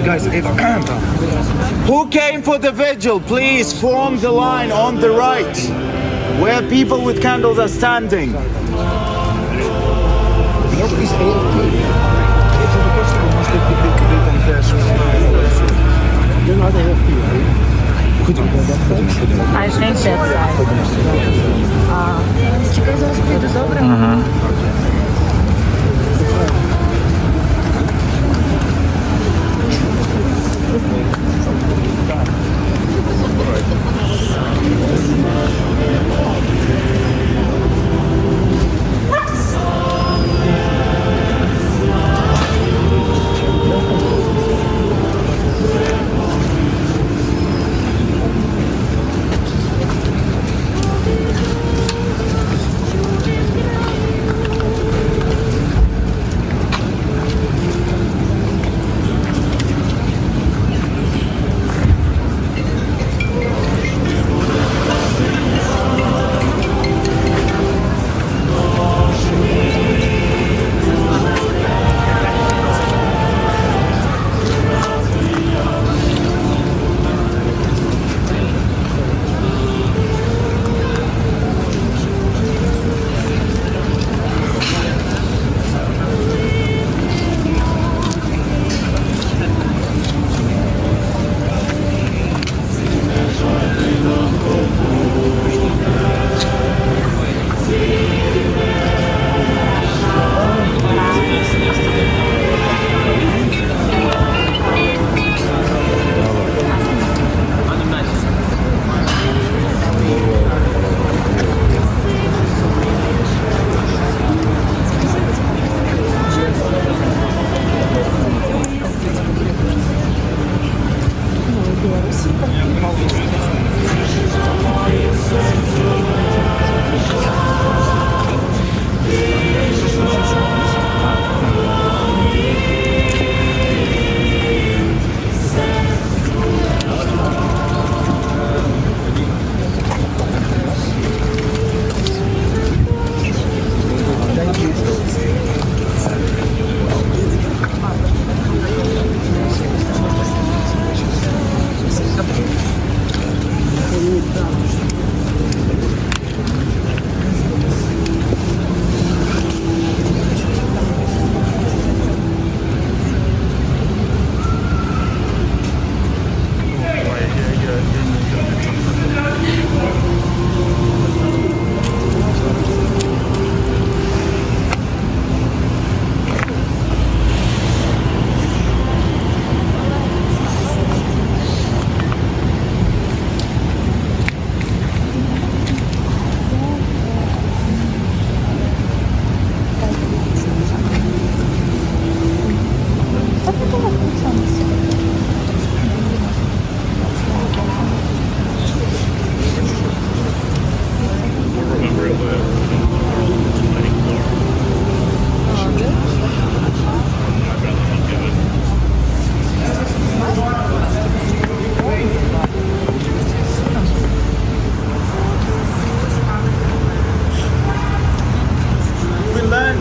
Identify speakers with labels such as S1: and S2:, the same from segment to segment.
S1: Guys, who came for the vigil? Please form the line on the right, where people with candles are standing.
S2: А ще й ще чекай, зараз прийду, добре?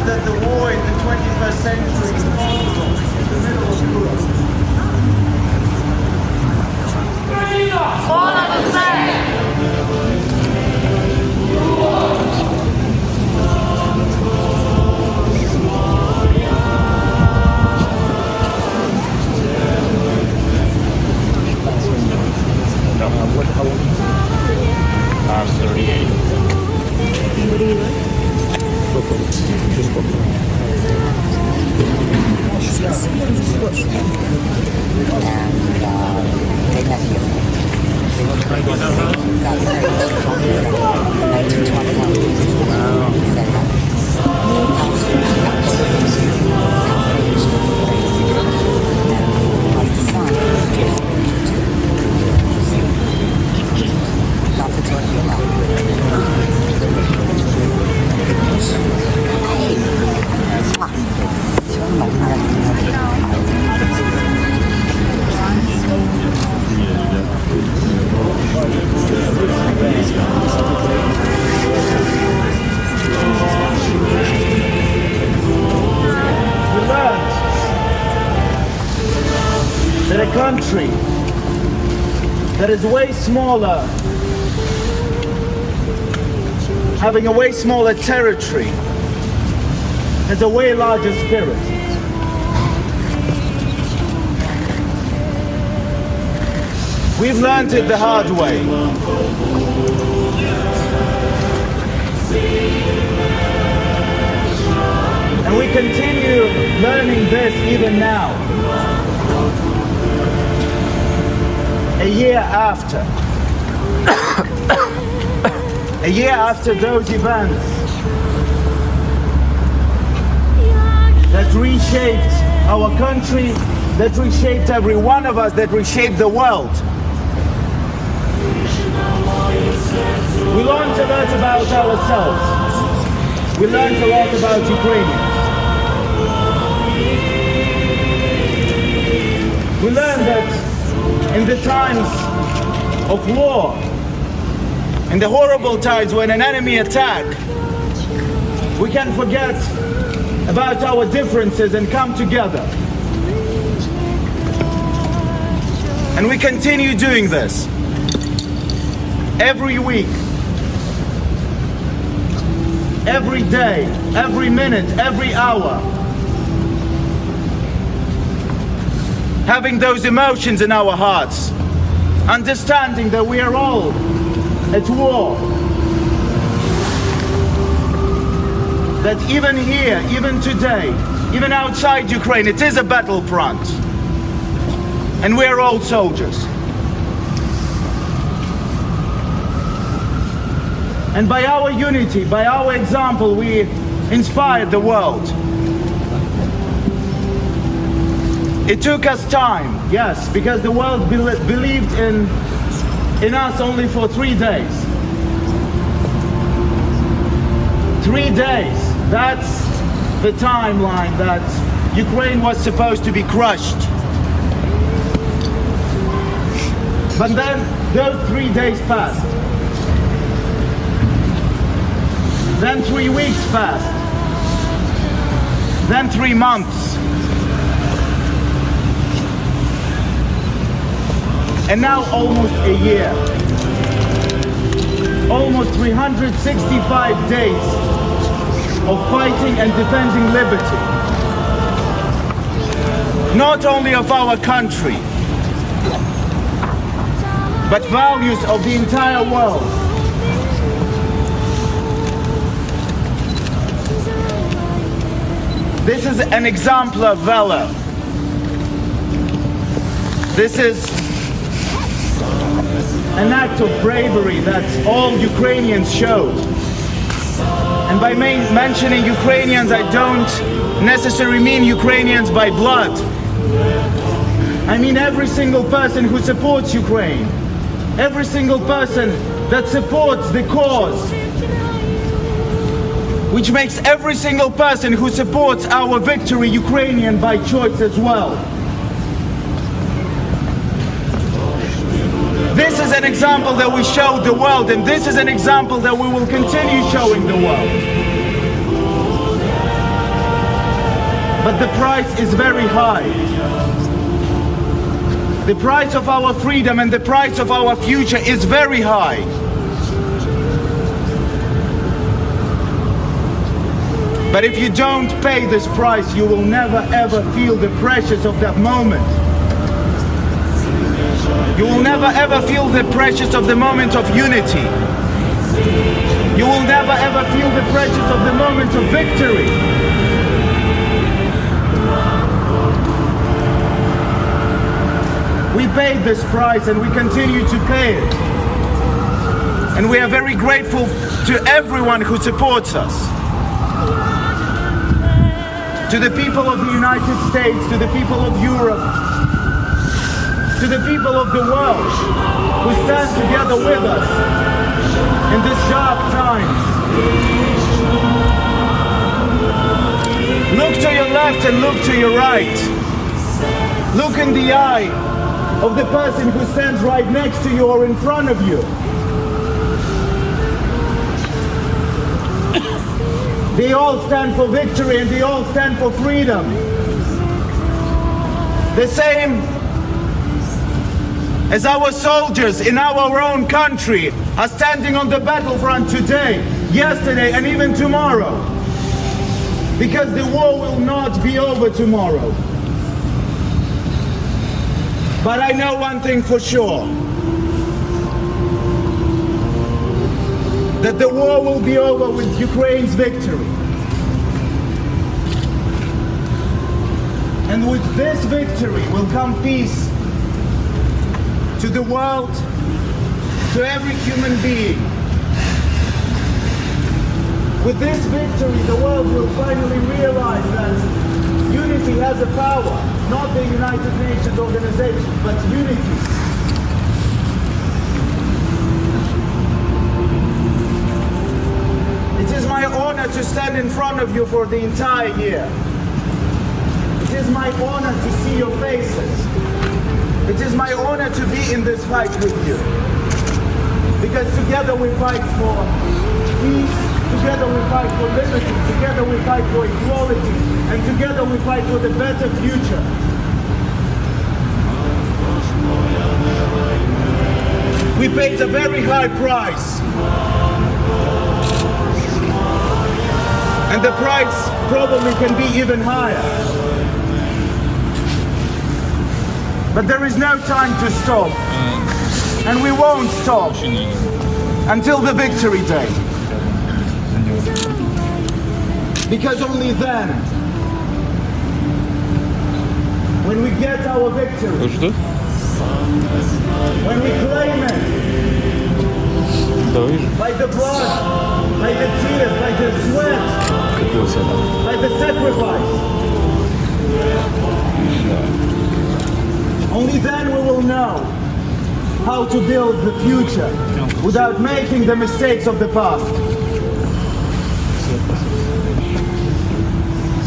S1: That the war in the 21st century is possible in the middle of Europe.
S2: All of the same.
S3: How long? 38.
S1: that a country that is way smaller, having a way smaller territory, has a way larger spirit. We've learned it the hard way. And we continue learning this even now. A year after. A year after those events that reshaped our country, that reshaped every one of us, that reshaped the world. We learned a lot about ourselves. We learned a lot about Ukrainians. We learned that in the times of war, in the horrible times when an enemy attacks, we can forget about our differences and come together. And we continue doing this every week, every day, every minute, every hour. Having those emotions in our hearts, understanding that we are all at war. That even here, even today, even outside Ukraine, it is a battlefront. And we are all soldiers. And by our unity, by our example, we inspire the world. It took us time, yes, because the world believed in us only for 3 days. 3 days, that's the timeline that Ukraine was supposed to be crushed. But then those 3 days passed. Then 3 weeks passed. Then 3 months. And now almost a year. Almost 365 days of fighting and defending liberty. Not only of our country, but values of the entire world. This is an exemplar valor. This is an act of bravery that all Ukrainians showed. And by mentioning Ukrainians, I don't necessarily mean Ukrainians by blood. I mean every single person who supports Ukraine. Every single person that supports the cause. Which makes every single person who supports our victory Ukrainian by choice as well. This is an example that we showed the world, and this is an example that we will continue showing the world. But the price is very high. The price of our freedom and the price of our future is very high. But if you don't pay this price, you will never ever feel the pressures of that moment. You will never ever feel the pressures of the moment of unity. You will never ever feel the pressures of the moment of victory. We paid this price and we continue to pay it. And we are very grateful to everyone who supports us. To the people of the United States, to the people of Europe, to the people of the world who stand together with us in these dark times. Look to your left and look to your right. Look in the eye of the person who stands right next to you or in front of you. They all stand for victory and they all stand for freedom. The same as our soldiers in our own country are standing on the battlefront today, yesterday, and even tomorrow. Because the war will not be over tomorrow. But I know one thing for sure. That the war will be over with Ukraine's victory. And with this victory will come peace to the world, to every human being. With this victory, the world will finally realize that unity has a power, not the United Nations organization, but unity. It is my honor to stand in front of you for the entire year. It is my honor to see your faces. It is my honor to be in this fight with you. Because together we fight for peace, together we fight for liberty, together we fight for equality, and together we fight for the better future. We paid a very high price. And the price probably can be even higher. But there is no time to stop. And we won't stop until the victory day. Because only then, when we get our victory, when we claim it, by the blood, by the tears, by the sweat, by the sacrifice, only then we will know how to build the future without making the mistakes of the past.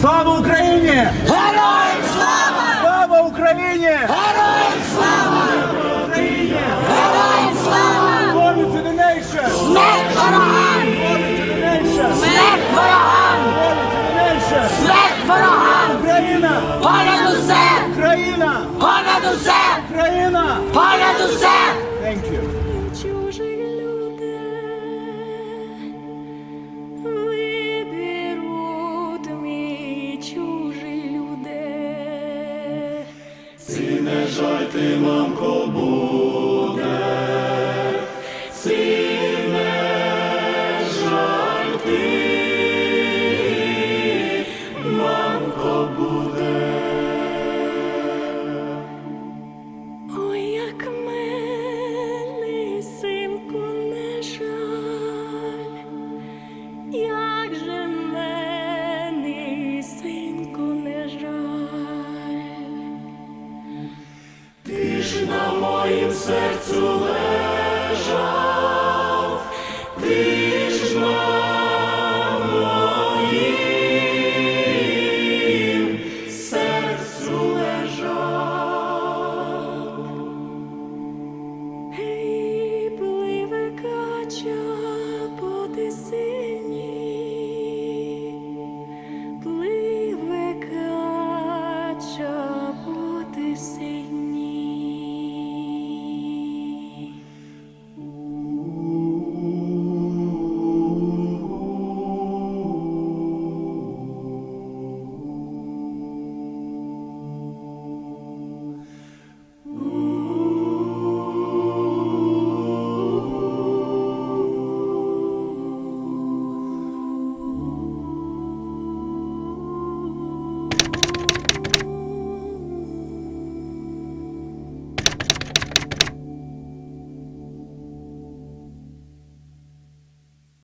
S1: Слава Україні!
S3: Героям слава!
S1: Слава Україні!
S3: Героям слава!
S1: Україні!
S3: Героям слава!
S1: Glory to the nation!
S3: Смерть ворогам!
S1: Glory to the nation!
S3: Смерть ворогам!
S1: Glory to the nation!
S3: Смерть ворогам!
S1: Україна!
S3: Понад усе!
S1: Україна!
S3: Понад усе!
S1: Україна!
S3: Понад усе!
S1: Thank you.
S4: Чужі люди виберуть мій чужі люди.
S5: І не жаль ти, мамко, будь.